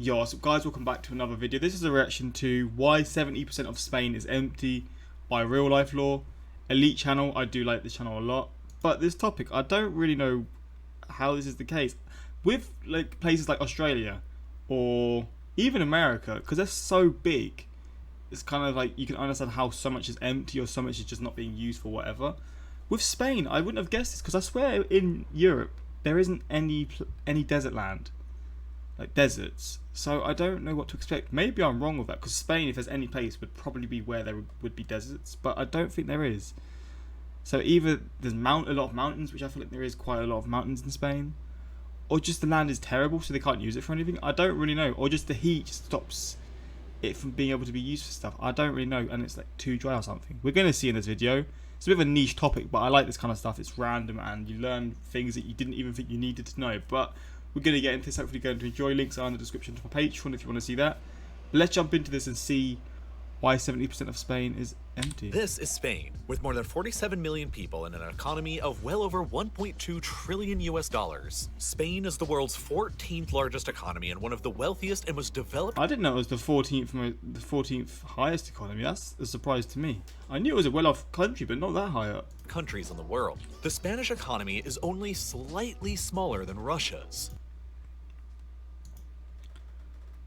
Yo, what's up guys, welcome back to another video. This is a reaction to why 70% of Spain is empty by Real Life Lore. Elite channel, I do like this channel a lot. But this topic, I don't really know how this is the case. With like places like Australia or even America, because they're so big, it's kind of like you can understand how so much is empty or so much is just not being used for whatever. With Spain, I wouldn't have guessed this because I swear in Europe there isn't any desert land, like deserts. So I don't know what to expect. Maybe I'm wrong with that because Spain, if there's any place, would probably be where there would be deserts, but I don't think there is. So either there's a lot of mountains, which I feel like there is quite a lot of mountains in Spain, or just the land is terrible so they can't use it for anything. I don't really know. Or just the heat stops it from being able to be used for stuff. I don't really know, and it's like too dry or something. We're going to see in this video. It's a bit of a niche topic, but I like this kind of stuff. It's random and you learn things that you didn't even think you needed to know. But we're going to get into this. Hopefully you're going to enjoy. Links are in the description to my Patreon if you want to see that. But let's jump into this and see why 70% of Spain is empty. This is Spain, with more than 47 million people and an economy of well over 1.2 trillion US dollars. Spain is the world's 14th largest economy and one of the wealthiest and most developed. I didn't know it was the 14th highest economy. That's a surprise to me. I knew it was a well-off country, but not that high up. Countries in the world. The Spanish economy is only slightly smaller than Russia's.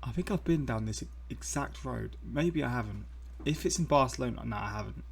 I think I've been down this exact road. Maybe I haven't. If it's in Barcelona, no, I haven't.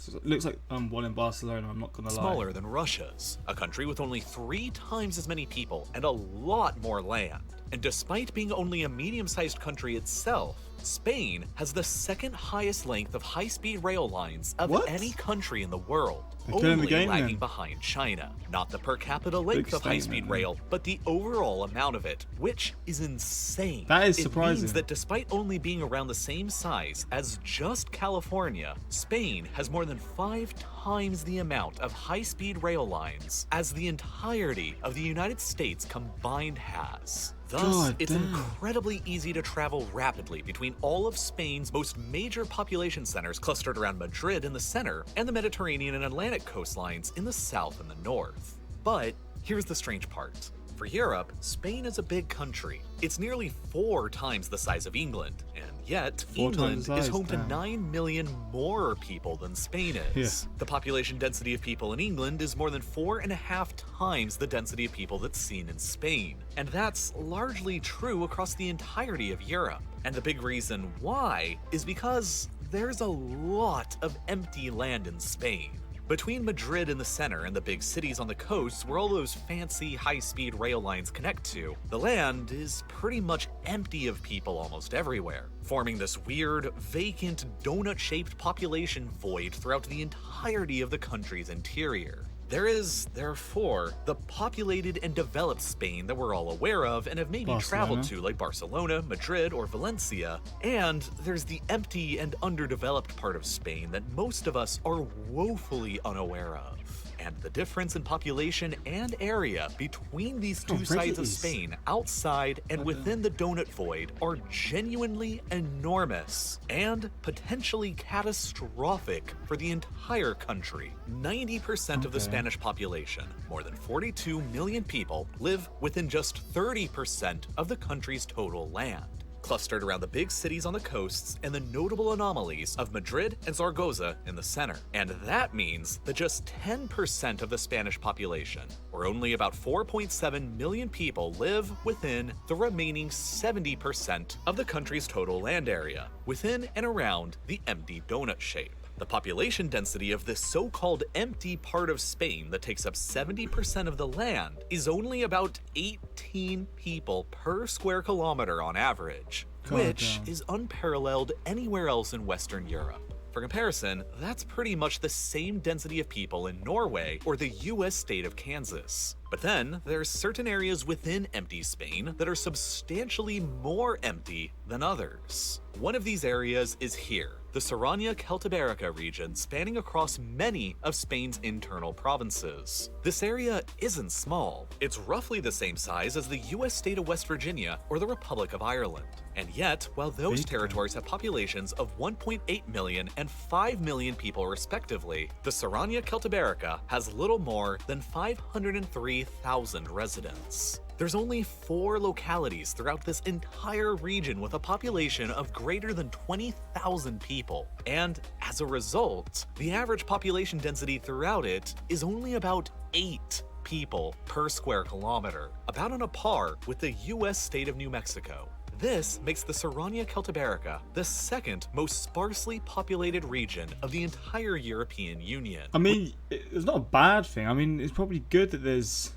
It looks like one in Barcelona, I'm not gonna lie. Smaller than Russia's, a country with only 3 times as many people and a lot more land. And despite being only a medium-sized country itself, Spain has the second highest length of high-speed rail lines of any country in the world, only lagging behind China. Not the per capita length of high-speed rail, but the overall amount of it, which is insane. That is surprising. It means that despite only being around the same size as just California, Spain has more than 5 times the amount of high-speed rail lines as the entirety of the United States combined has. Thus, it's incredibly easy to travel rapidly between all of Spain's most major population centers clustered around Madrid in the center and the Mediterranean and Atlantic coastlines in the south and the north. But here's the strange part. For Europe, Spain is a big country. It's nearly 4 times the size of England, and yet England is home to 9 million more people than Spain is. The population density of people in England is more than 4.5 times the density of people that's seen in Spain. And that's largely true across the entirety of Europe. And the big reason why is because there's a lot of empty land in Spain. Between Madrid in the center and the big cities on the coast where all those fancy high-speed rail lines connect to, the land is pretty much empty of people almost everywhere, forming this weird, vacant, donut-shaped population void throughout the entirety of the country's interior. There is, therefore, the populated and developed Spain that we're all aware of and have maybe traveled to, like Barcelona, Madrid, or Valencia, and there's the empty and underdeveloped part of Spain that most of us are woefully unaware of. And the difference in population and area between these two sides of Spain, outside and within the donut void, are genuinely enormous and potentially catastrophic for the entire country. 90% of the Spanish population, more than 42 million people, live within just 30% of the country's total land, clustered around the big cities on the coasts and the notable anomalies of Madrid and Zaragoza in the center. And that means that just 10% of the Spanish population, or only about 4.7 million people, live within the remaining 70% of the country's total land area, within and around the empty donut shape. The population density of this so-called empty part of Spain that takes up 70% of the land is only about 18 people per square kilometer on average, which is unparalleled anywhere else in Western Europe. For comparison, that's pretty much the same density of people in Norway or the US state of Kansas. But then, there's certain areas within empty Spain that are substantially more empty than others. One of these areas is here, the Saranya-Celtibérica region spanning across many of Spain's internal provinces. This area isn't small. It's roughly the same size as the US state of West Virginia or the Republic of Ireland. And yet, while those territories have populations of 1.8 million and 5 million people respectively, the Saranya-Celtibérica has little more than 503,000 residents. There's only 4 localities throughout this entire region with a population of greater than 20,000 people. And as a result, the average population density throughout it is only about 8 people per square kilometer, about on a par with the US state of New Mexico. This makes the Sarania Celtiberica the second most sparsely populated region of the entire European Union. I mean, it's not a bad thing. I mean, it's probably good that there's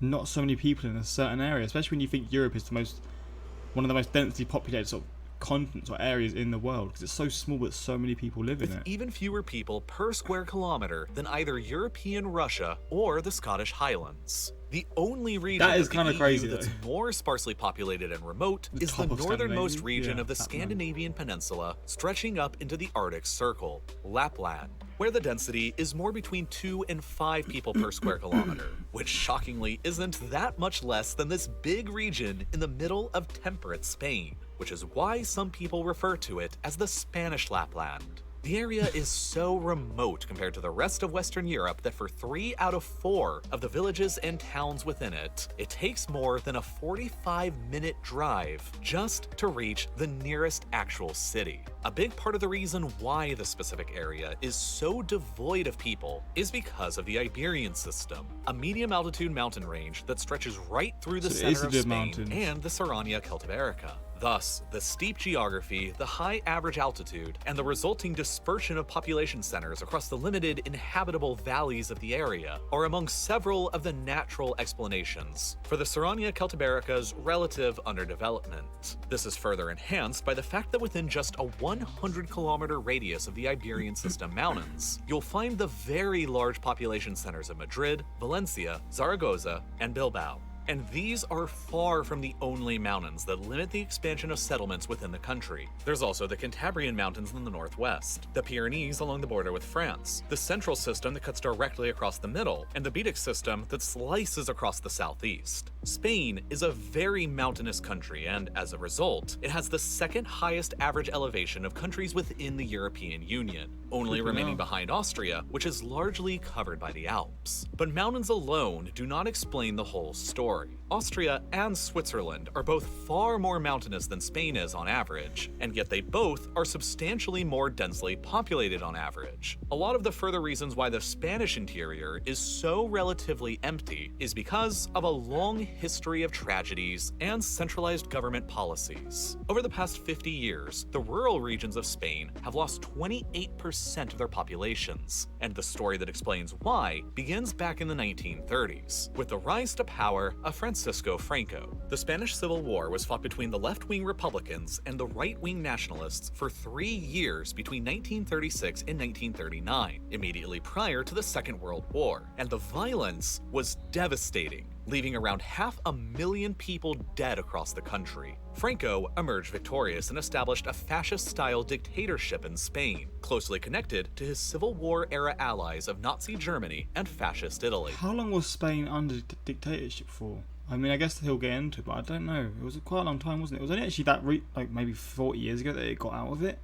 not so many people in a certain area, especially when you think Europe is one of the most densely populated sort of continents or areas in the world, because it's so small but so many people live in it. Even fewer people per square kilometer than either European Russia or the Scottish Highlands. The only region That is of the kinda EU crazy, that's though. more sparsely populated and remote is the top of northernmost Scandinavia? region Yeah, of the Lapland. Scandinavian peninsula, stretching up into the Arctic Circle, Lapland, where the density is more between 2 and 5 people per square kilometer, which shockingly isn't that much less than this big region in the middle of temperate Spain, which is why some people refer to it as the Spanish Lapland. The area is so remote compared to the rest of Western Europe that for 3 out of 4 of the villages and towns within it, it takes more than a 45-minute drive just to reach the nearest actual city. A big part of the reason why the specific area is so devoid of people is because of the Iberian System, a medium-altitude mountain range that stretches right through the So it is center of the Spain mountains. and the Sarania Celtiberica. Thus, the steep geography, the high average altitude, and the resulting dispersion of population centers across the limited inhabitable valleys of the area are among several of the natural explanations for the Sarania Celtiberica's relative underdevelopment. This is further enhanced by the fact that within just a 100-kilometer radius of the Iberian System mountains, you'll find the very large population centers of Madrid, Valencia, Zaragoza, and Bilbao. And these are far from the only mountains that limit the expansion of settlements within the country. There's also the Cantabrian Mountains in the northwest, the Pyrenees along the border with France, the Central System that cuts directly across the middle, and the Betic System that slices across the southeast. Spain is a very mountainous country, and as a result, it has the second highest average elevation of countries within the European Union, only Flipping remaining hell. behind Austria, which is largely covered by the Alps. But mountains alone do not explain the whole story. Austria and Switzerland are both far more mountainous than Spain is on average, and yet they both are substantially more densely populated on average. A lot of the further reasons why the Spanish interior is so relatively empty is because of a long history of tragedies and centralized government policies. Over the past 50 years, the rural regions of Spain have lost 28% of their populations, and the story that explains why begins back in the 1930s, with the rise to power of Francisco Franco. The Spanish Civil War was fought between the left-wing Republicans and the right-wing nationalists for 3 years between 1936 and 1939, immediately prior to the Second World War, and the violence was devastating, leaving around 500,000 people dead across the country. Franco emerged victorious and established a fascist-style dictatorship in Spain, closely connected to his Civil War-era allies of Nazi Germany and Fascist Italy. How long was Spain under dictatorship for? I mean, I guess he'll get into it, but I don't know. It was quite a long time, wasn't it? It was only actually like maybe 40 years ago that it got out of it.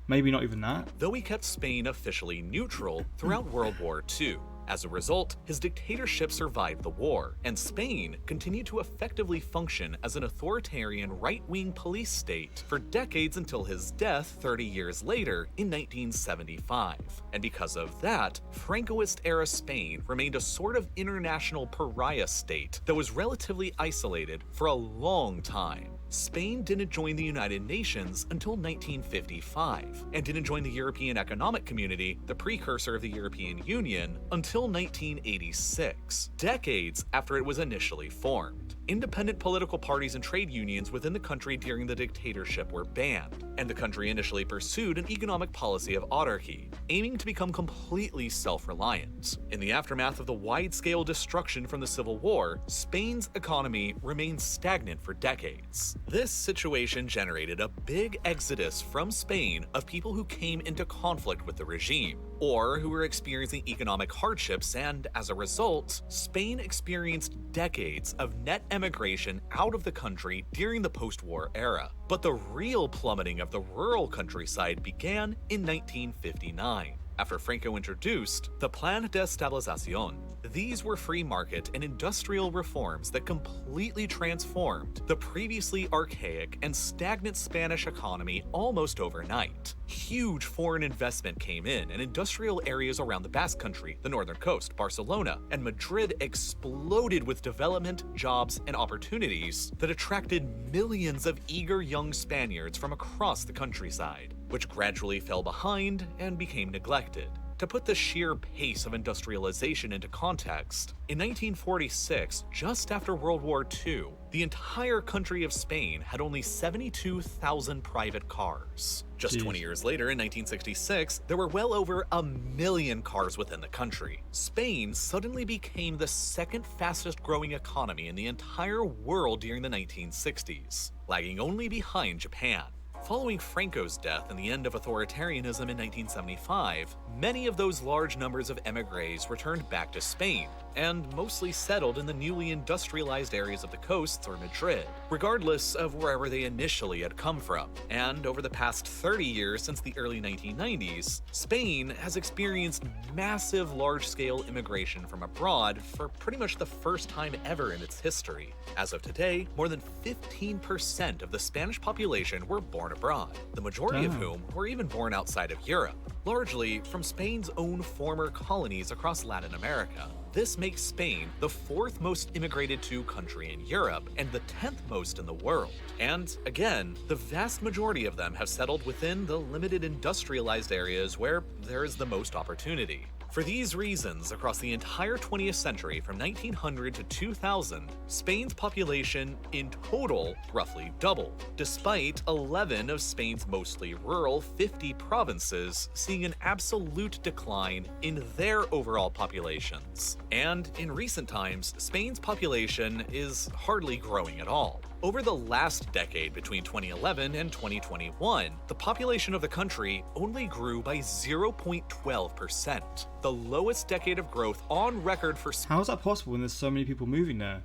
Maybe not even that. Though he kept Spain officially neutral throughout World War II. As a result, his dictatorship survived the war, and Spain continued to effectively function as an authoritarian right-wing police state for decades until his death 30 years later in 1975. And because of that, Francoist-era Spain remained a sort of international pariah state that was relatively isolated for a long time. Spain didn't join the United Nations until 1955, and didn't join the European Economic Community, the precursor of the European Union, until 1986, decades after it was initially formed. Independent political parties and trade unions within the country during the dictatorship were banned, and the country initially pursued an economic policy of autarky, aiming to become completely self-reliant. In the aftermath of the wide-scale destruction from the Civil War, Spain's economy remained stagnant for decades. This situation generated a big exodus from Spain of people who came into conflict with the regime, or who were experiencing economic hardships, and as a result, Spain experienced decades of net emigration out of the country during the post-war era. But the real plummeting of the rural countryside began in 1959. after Franco introduced the Plan de Estabilización. These were free market and industrial reforms that completely transformed the previously archaic and stagnant Spanish economy almost overnight. Huge foreign investment came in, and industrial areas around the Basque Country, the northern coast, Barcelona, and Madrid exploded with development, jobs, and opportunities that attracted millions of eager young Spaniards from across the countryside, which gradually fell behind and became neglected. To put the sheer pace of industrialization into context, in 1946, just after World War II, the entire country of Spain had only 72,000 private cars. Just 20 years later, in 1966, there were well over 1 million cars within the country. Spain suddenly became the second fastest growing economy in the entire world during the 1960s, lagging only behind Japan. Following Franco's death and the end of authoritarianism in 1975, many of those large numbers of émigrés returned back to Spain, and mostly settled in the newly industrialized areas of the coasts or Madrid, regardless of wherever they initially had come from. And over the past 30 years since the early 1990s, Spain has experienced massive large-scale immigration from abroad for pretty much the first time ever in its history. As of today, more than 15% of the Spanish population were born abroad, the majority of whom were even born outside of Europe, largely from Spain's own former colonies across Latin America. This makes Spain the 4th most immigrated to country in Europe and the 10th most in the world. And again, the vast majority of them have settled within the limited industrialized areas where there is the most opportunity. For these reasons, across the entire 20th century from 1900 to 2000, Spain's population in total roughly doubled, despite 11 of Spain's mostly rural 50 provinces seeing an absolute decline in their overall populations. And in recent times, Spain's population is hardly growing at all. Over the last decade between 2011 and 2021, the population of the country only grew by 0.12%, the lowest decade of growth on record for Spain. How is that possible when there's so many people moving there?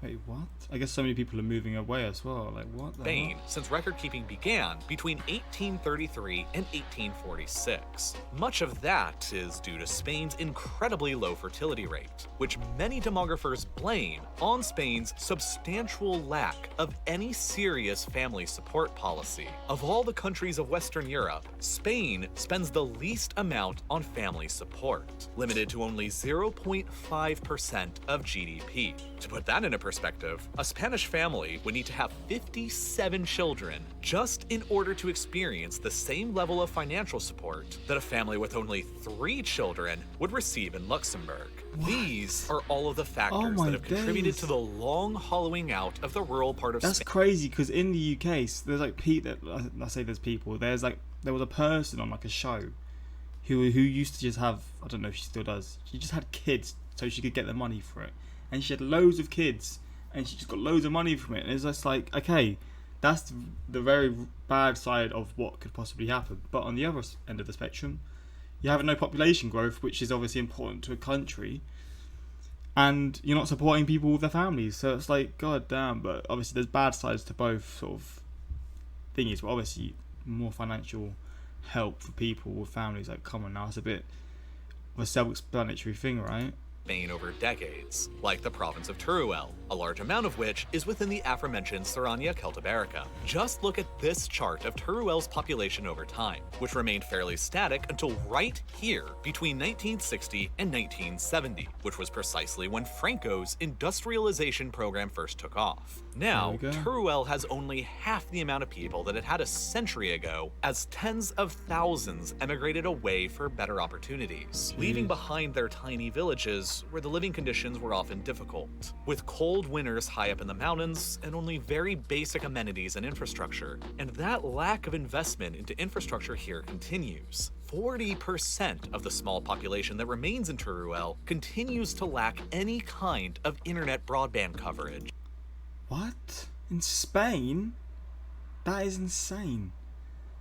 Wait, what? I guess so many people are moving away as well. Like, what the Spain hell? since record-keeping began between 1833 and 1846. Much of that is due to Spain's incredibly low fertility rate, which many demographers blame on Spain's substantial lack of any serious family support policy. Of all the countries of Western Europe, Spain spends the least amount on family support, limited to only 0.5% of GDP. To put that into perspective, a Spanish family would need to have 57 children just in order to experience the same level of financial support that a family with only 3 children would receive in Luxembourg. What? These are all of the factors my that have contributed days. to the long hollowing out of the rural part of That's Spain. crazy because in the UK, there's like I say there's people. There was a person on like a show who used to just have, I don't know if she still does. She just had kids so she could get the money for it, and she had loads of kids, and she just got loads of money from it. And it's just like, okay, that's the very bad side of what could possibly happen. But on the other end of the spectrum, you have no population growth, which is obviously important to a country, and you're not supporting people with their families. So it's like, god damn. But obviously there's bad sides to both sort of thingies, but obviously more financial help for people with families. Like, come on now, it's a bit of a self-explanatory thing, right? Spain over decades, like the province of Teruel, a large amount of which is within the aforementioned Serrania Celtiberica. Just look at this chart of Teruel's population over time, which remained fairly static until right here between 1960 and 1970, which was precisely when Franco's industrialization program first took off. Now, There we go. Teruel has only half the amount of people that it had a century ago, as tens of thousands emigrated away for better opportunities, leaving behind their tiny villages where the living conditions were often difficult, with cold winters high up in the mountains and only very basic amenities and infrastructure. And that lack of investment into infrastructure here continues. 40% of the small population that remains in Teruel continues to lack any kind of internet broadband coverage. What? In Spain? That is insane.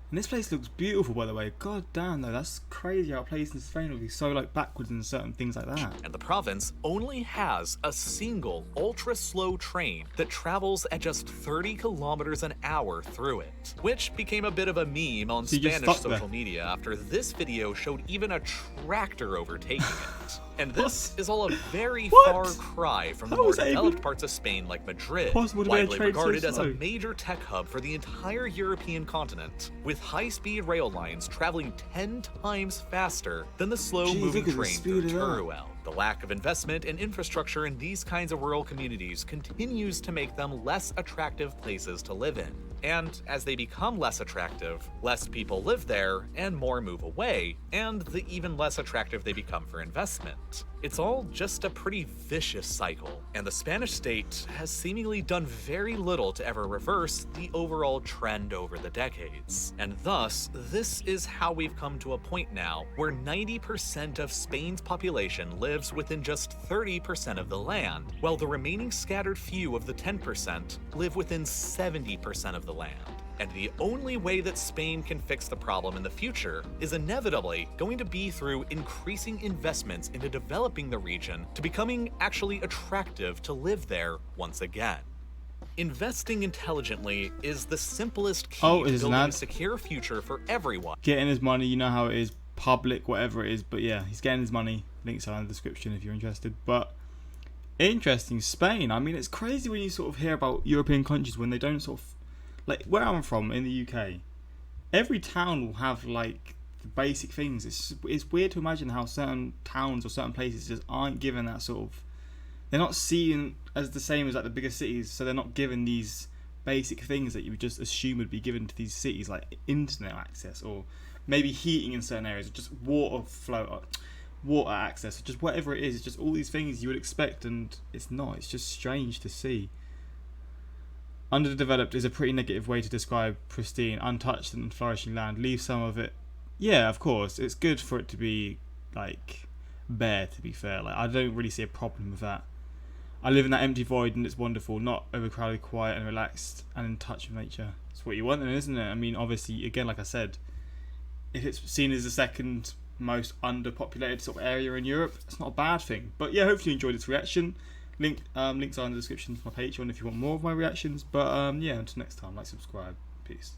And this place looks beautiful, by the way. God damn, though, that's crazy how a place in Spain will be so like backwards in certain things like that. And the province only has a single ultra-slow train that travels at just 30 kilometers an hour through it, which became a bit of a meme on So you just Spanish stuck there. social media after this video showed even a tractor overtaking it. And this What? is all a very What? far cry from the How more is that even developed parts of Spain like Madrid, possible to be a widely train so regarded as a slow? major tech hub for the entire European continent, with high-speed rail lines traveling 10 times faster than the Jeez, slow-moving look at the train speed through of that. Teruel. The lack of investment and infrastructure in these kinds of rural communities continues to make them less attractive places to live in. And as they become less attractive, less people live there and more move away, and the even less attractive they become for investment. It's all just a pretty vicious cycle, and the Spanish state has seemingly done very little to ever reverse the overall trend over the decades. And thus, this is how we've come to a point now where 90% of Spain's population lives within just 30% of the land, while the remaining scattered few of the 10% live within 70% of the land. And the only way that Spain can fix the problem in the future is inevitably going to be through increasing investments into developing the region to becoming actually attractive to live there once again. Investing intelligently is the simplest key Oh, it to is an building a ad. secure future for everyone. Getting his money, you know how it is, public, whatever it is. But yeah, he's getting his money. Links are in the description if you're interested. But interesting, Spain. I mean, it's crazy when you sort of hear about European countries when they don't sort of, like where I'm from in the UK, every town will have like the basic things. It's weird to imagine how certain towns or certain places just aren't given that sort of, they're not seen as the same as like the bigger cities, so they're not given these basic things that you would just assume would be given to these cities, like internet access or maybe heating in certain areas, or just water flow, water access, or just whatever it is. It's just all these things you would expect, and it's not. It's just strange to see. Underdeveloped is a pretty negative way to describe pristine, untouched and flourishing land. Leave some of it. Yeah, of course, it's good for it to be like bare, to be fair. Like I don't really see a problem with that. I live in that empty void and it's wonderful, not overcrowded, quiet and relaxed and in touch with nature. It's what you want then, isn't it? I mean, obviously, again, like I said, if it's seen as the second most underpopulated sort of area in Europe, it's not a bad thing. But yeah, hopefully you enjoyed this reaction. Links are in the description to my Patreon if you want more of my reactions. But yeah, until next time, like, subscribe. Peace.